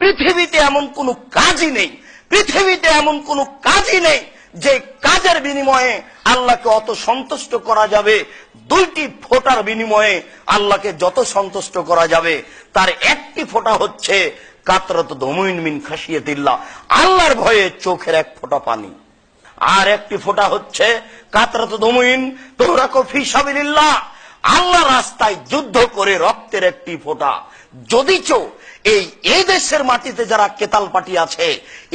পৃথিবীতে এমন কোনো কাজই নেই, পৃথিবীতে এমন কোনো কাজই নেই যে কাজের বিনিময়ে আল্লাহকে অত সন্তুষ্ট করা যাবে। দুইটি ফোঁটার বিনিময়ে আল্লাহকে যত সন্তুষ্ট করা যাবে তার একটি ফোঁটা হচ্ছে কাতরাত দমুইন মিন খাশিয়াতিল্লাহ, আল্লাহর ভয়ে চোখের এক ফোঁটা পানি। আর একটি ফোঁটা হচ্ছে কাতরাত দমুইন তুহরাকু ফি সাবিলিল্লাহ, আল্লাহ রাস্তায় যুদ্ধ করে রক্তের একটি ফোঁটা। যদিচ এই দেশের মাটিতে যারা কেতাল পার্টি আছে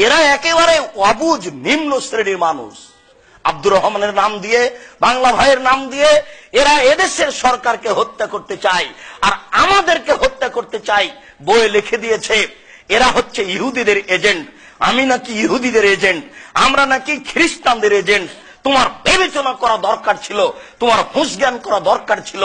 এরা একেবারে অবুঝ নিম্ন শ্রেণীর মানুষ। আব্দুর রহমানের নাম দিয়ে, বাংলা ভাইয়ের নাম দিয়ে এরা এদেশের সরকারকে হত্যা করতে চায় আর আমাদেরকে হত্যা করতে চায়। বইয়ে লিখে দিয়েছে এরা হচ্ছে ইহুদিদের এজেন্ট, আমি নাকি ইহুদিদের এজেন্ট, আমরা নাকি খ্রিস্টানদের এজেন্ট। তোমার বিবেচনা করা দরকার ছিল, তোমার হুঁশ জ্ঞান করা দরকার ছিল।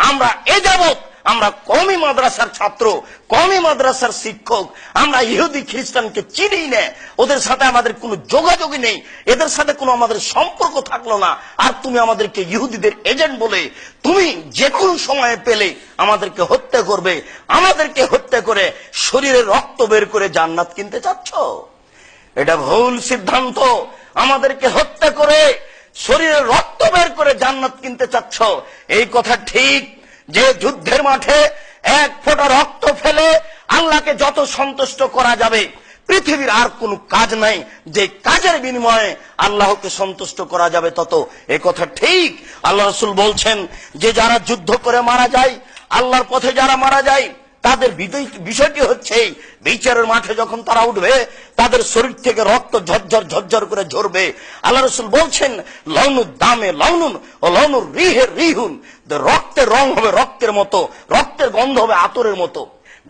আমরা এ যাবৎ আমরা কওমি মাদ্রাসার ছাত্র, কওমি মাদ্রাসার শিক্ষক, আমরা ইহুদি খ্রিস্টানকে চিনি না, ওদের সাথে আমাদের কোনো যোগাযোগই নেই, এদের সাথে কোনো আমাদের সম্পর্ক থাকলো না। আর তুমি আমাদেরকে ইহুদিদের এজেন্ট বলে তুমি যে কোনো সময়ে পেলে আমাদেরকে হত্যা করবে, আমাদেরকে হত্যা করে শরীরের রক্ত বের করে জান্নাত কিনতে চাচ্ছ? এটা ভুল সিদ্ধান্ত। আমাদেরকে হত্যা করে শরীরের রক্ত বের করে জান্নাত কিনতে চাচ্ছ, এই কথা ঠিক যে যুদ্ধের মাঠে এক ফোঁটা রক্ত ফেলে আল্লাহকে যত সন্তুষ্ট করা যাবে পৃথিবীর আর কোনো কাজ নাই যে কাজের বিনিময়ে আল্লাহকে সন্তুষ্ট করা যাবে তত, এ কথা ঠিক। আল্লাহ রাসূল বলছেন যে যারা যুদ্ধ করে মারা যায়, আল্লাহর পথে যারা মারা যায় তাদের বিষয়টি হচ্ছে বিচারের মাঠে যখন তারা উঠবে তাদের শরীর থেকে রক্ত ঝরঝর ঝরঝর করে ঝরবে। আল্লাহ রাসূল বলছেন লাউনুদ দামে লাউনুন ও লাউনুর রিহে রিহুন, রক্তের রং হবে রক্তের মতো, রক্তের গন্ধ হবে আতরের মতো।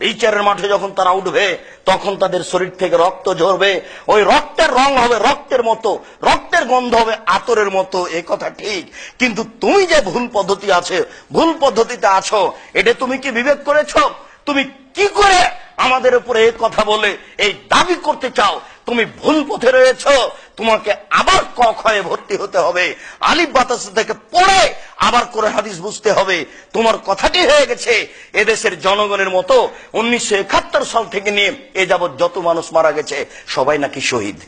বিচারের মাঠে যখন তারা উঠবে তখন তাদের শরীর থেকে রক্ত ঝরবে, ওই রক্তের রং হবে রক্তের মতো, রক্তের গন্ধ হবে আতরের মতো, এ কথা ঠিক। কিন্তু তুমি যে ভুল পদ্ধতি আছে, ভুল পদ্ধতিতে আছো, এটা তুমি কি বিবেক করেছো? তুমি কি করে আমাদের উপরে এই কথা বলে এই দাবি করতে চাও তুমি ভুল পথে রয়েছ? তোমাকে আবার ক খয়ে ভর্তি হতে হবে, আলিফ বাতাস থেকে পড়ে আবার করে হাদিস বুঝতে হবে। তোমার কথাটি হয়ে গেছে এদেশের জনগণের মতো 1971 সাল থেকে নিয়ে এ যাবৎ যত মানুষ মারা গেছে সবাই নাকি শহীদ।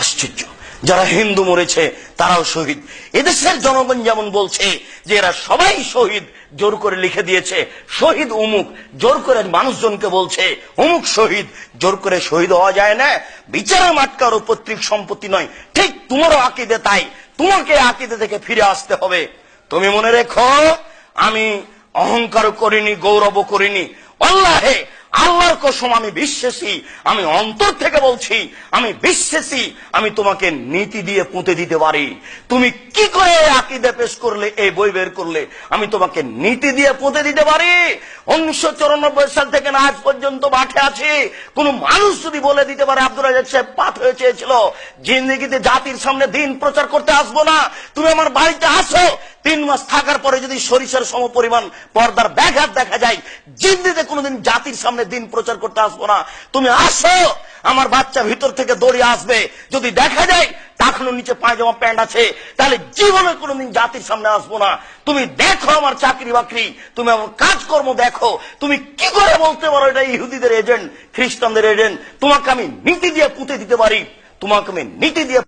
আশ্চর্য, যারা হিন্দু মরেছে তারাও শহীদ। এদেশের জনগণ যেমন বলছে যে এরা সবাই শহীদ, জোর করে লিখে দিয়েছে শহীদ অমুক, জোর করে মানুষজনকে বলছে অমুক শহীদ, জোর করে শহীদ হওয়া যায় না। বিচারের মাঠ কারো পৈতৃক সম্পত্তি নয়, ঠিক তোমারও আকীদা তাই, তোমাকে আকীদা থেকে ফিরে আসতে হবে। তুমি মনে রেখো, আমি অহংকার করিনি, গৌরব করিনি, আল্লাহে আল্লাহর কসম আমি বিশ্বাসী, আমি অন্তর থেকে বলছি আমি বিশ্বাসী, আমি তোমাকে নীতি দিয়ে পুঁতে দিতে পারি। তুমি কি করে আকীদা পেশ করলে, এই বই বের করলে, আমি তোমাকে নীতি দিয়ে পুঁতে দিতে পারি। 1994 সাল থেকে না আজ পর্যন্ত মাঠে আছি, কোন মানুষ যদি বলে দিতে পারে আব্দুর রাজ্জাক সাহেব পাঠ হয়ে চেয়েছিল জিন্দেগিতে জাতির সামনে দিন প্রচার করতে আসবো না, তুমি আমার বাড়িতে আসো, 3 মাস থাকার পরে যদি সরিষার সমপরিমাণ পর্দার ব্যাঘাত দেখা যায়, জিন্দেগিতে কোনোদিন জাতির সামনে দিন প্রচার করতে আসবো না। তুমি আসো, আমার বাচ্চা ভিতর থেকে দৌড়িয়ে আসবে, যদি দেখা যায় টাকনুর নিচে পায়জামা প্যান্ট আছে তাহলে জীবনে কোনোদিন জাতির সামনে আসবো না। তুমি দেখো আমার চাকরি বাকরি, তুমি আমার কাজকর্ম দেখো, তুমি কি করে বলতে পারো এটা ইহুদিদের এজেন্ট, খ্রিস্টানদের এজেন্ট? তোমাকে আমি নীতি দিয়ে পুঁতে দিতে পারি, তোমাকে আমি নীতি দিয়ে